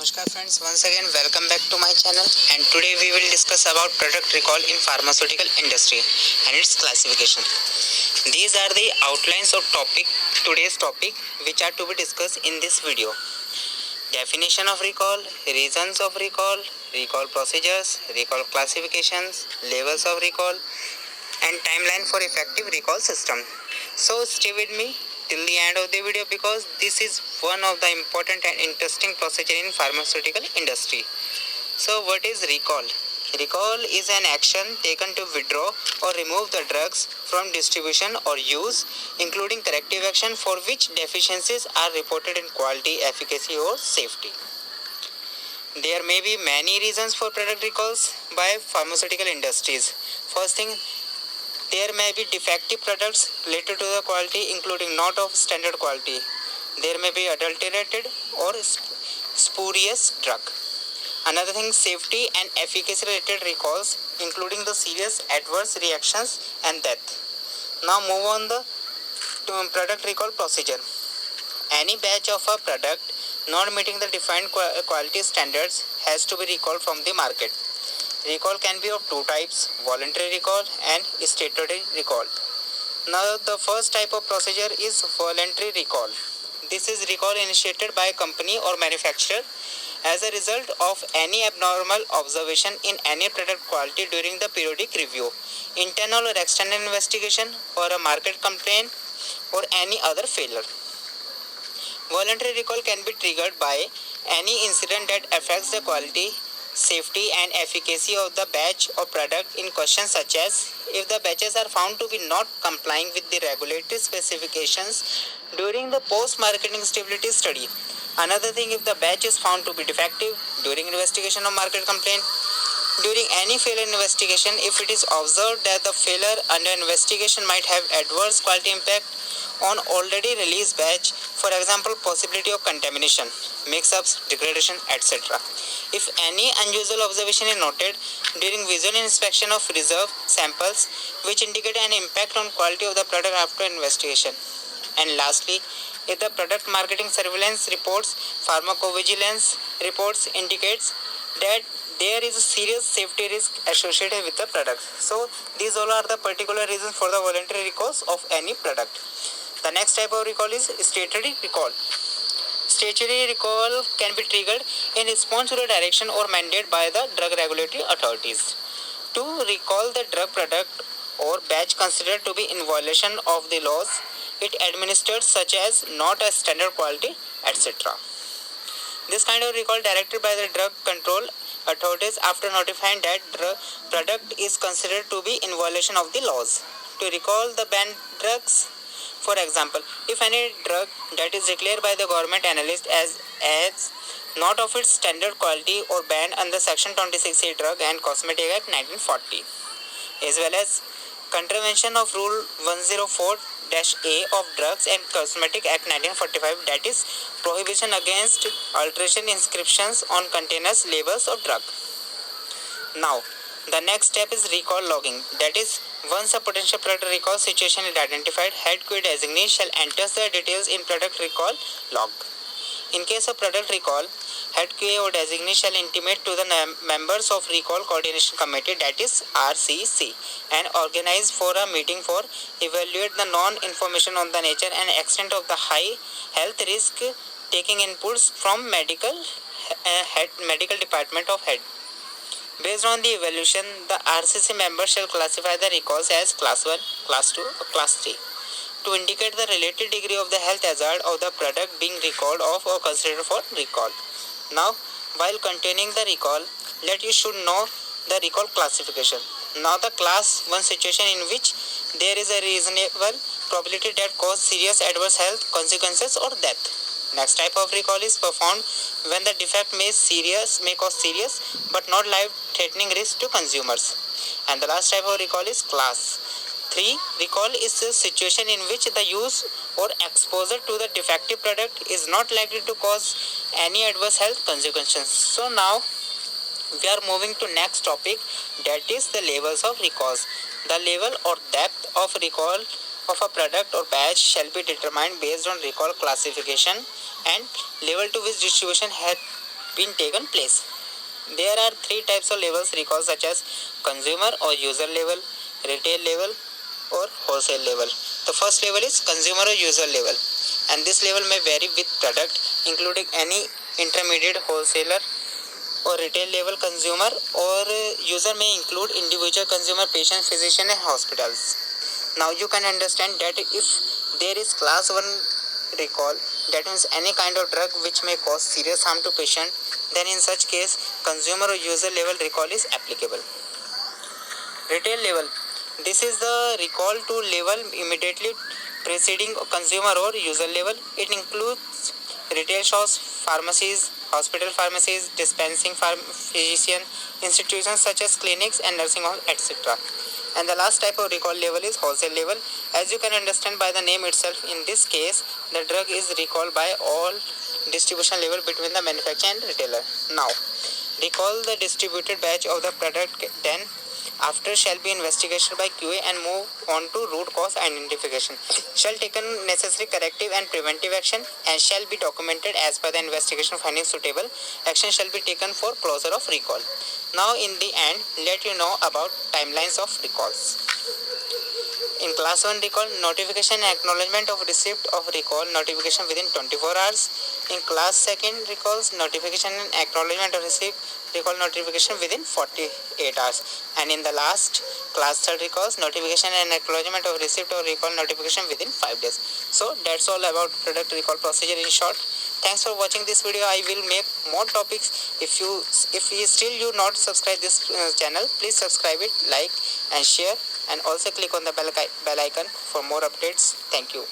Namaskar friends, once again welcome back to my channel, and today we will discuss about product recall in pharmaceutical industry and its classification. These are the outlines of today's topic which are to be discussed in this video. Definition of recall, reasons of recall, recall procedures, recall classifications, levels of recall, and timeline for effective recall system. So stay with me till the end of the video because this is one of the important and interesting procedure in pharmaceutical industry. So what is recall? Recall is an action taken to withdraw or remove the drugs from distribution or use, including corrective action for which deficiencies are reported in quality, efficacy or safety. There may be many reasons for product recalls by pharmaceutical industries. First thing, there may be defective products related to the quality, including not of standard quality. There may be adulterated or spurious drug. Another thing, safety and efficacy related recalls, including the serious adverse reactions and death. Now move on the product recall procedure. Any batch of a product not meeting the defined quality standards has to be recalled from the market. Recall can be of two types, voluntary recall and statutory recall. Now the first type of procedure is voluntary recall. This is recall initiated by a company or manufacturer as a result of any abnormal observation in any product quality during the periodic review, internal or external investigation, or a market complaint or any other failure. Voluntary recall can be triggered by any incident that affects the quality, safety and efficacy of the batch or product in question, such as if the batches are found to be not complying with the regulatory specifications during the post-marketing stability study. Another thing, if the batch is found to be defective during investigation or market complaint. During any failure investigation, if it is observed that the failure under investigation might have adverse quality impact on already released batch, for example, possibility of contamination, mix-ups, degradation, etc. If any unusual observation is noted during visual inspection of reserve samples which indicate an impact on quality of the product after investigation. And lastly, if the product marketing surveillance reports, pharmacovigilance reports indicates that there is a serious safety risk associated with the product. So these all are the particular reasons for the voluntary recalls of any product. The next type of recall is statutory recall. Statutory recall can be triggered in response to the direction or mandate by the drug regulatory authorities to recall the drug product or batch considered to be in violation of the laws it administered, such as not a standard quality, etc. This kind of recall directed by the drug control authorities after notifying that the product is considered to be in violation of the laws. To recall the banned drugs, for example, if any drug that is declared by the government analyst as not of its standard quality or banned under Section 26A Drug and Cosmetic Act 1940, as well as contravention of Rule 104-A of Drugs and Cosmetic Act 1945, that is prohibition against alteration inscriptions on containers, labels of drug. Now, the next step is recall logging. That is, once a potential product recall situation is identified, head QA designee shall enter the details in product recall log. In case of product recall, head QA or designee shall intimate to the members of Recall Coordination Committee, that is RCC, and organize for a meeting for evaluate the non-information on the nature and extent of the high health risk, taking inputs from medical department of head. Based on the evaluation, the RCC members shall classify the recalls as Class 1, Class 2 or Class 3 to indicate the related degree of the health hazard of the product being recalled of or considered for recall. Now, while containing the recall, you should know the recall classification. Now, the Class 1 situation in which there is a reasonable probability that cause serious adverse health consequences or death. Next type of recall is performed when the defect may cause serious but not life-threatening risk to consumers. And the last type of recall is Class 3. Recall is a situation in which the use or exposure to the defective product is not likely to cause any adverse health consequences. So now we are moving to next topic, that is the levels of recalls. The level or depth of recall of a product or batch shall be determined based on recall classification and level to which distribution head been taken place. There are three types of levels recall, such as consumer or user level, retail level, or wholesale level. The first level is consumer or user level, and this level may vary with product, including any intermediate wholesaler or retail level. Consumer or user may include individual consumer, patient, physician, and hospitals. Now you can understand that if there is class 1 recall, that means any kind of drug which may cause serious harm to patient, then in such case consumer or user level recall is applicable. Retail level. This is the recall to level immediately preceding consumer or user level. It includes retail shops, pharmacies, hospital pharmacies, dispensing physician, institutions such as clinics and nursing homes, etc. And the last type of recall level is wholesale level. As you can understand by the name itself, in this case, the drug is recalled by all distribution level between the manufacturer and retailer. Now, recall the distributed batch of the product, then after shall be investigation by QA and move on to root cause identification. Shall taken necessary corrective and preventive action and shall be documented as per the investigation finding suitable. Action shall be taken for closure of recall. Now in the end, let you know about timelines of recalls. In class 1 recall, notification and acknowledgement of receipt of recall notification within 24 hours. In class 2nd recalls, notification and acknowledgement of receipt recall notification within 48 hours. And in the last class 3rd recalls, notification and acknowledgement of receipt or recall notification within 5 days. So that's all about product recall procedure in short. Thanks for watching this video. I will make more topics. If you still you not subscribe this channel, please subscribe it, like and share, and also click on the bell icon for more updates. Thank you.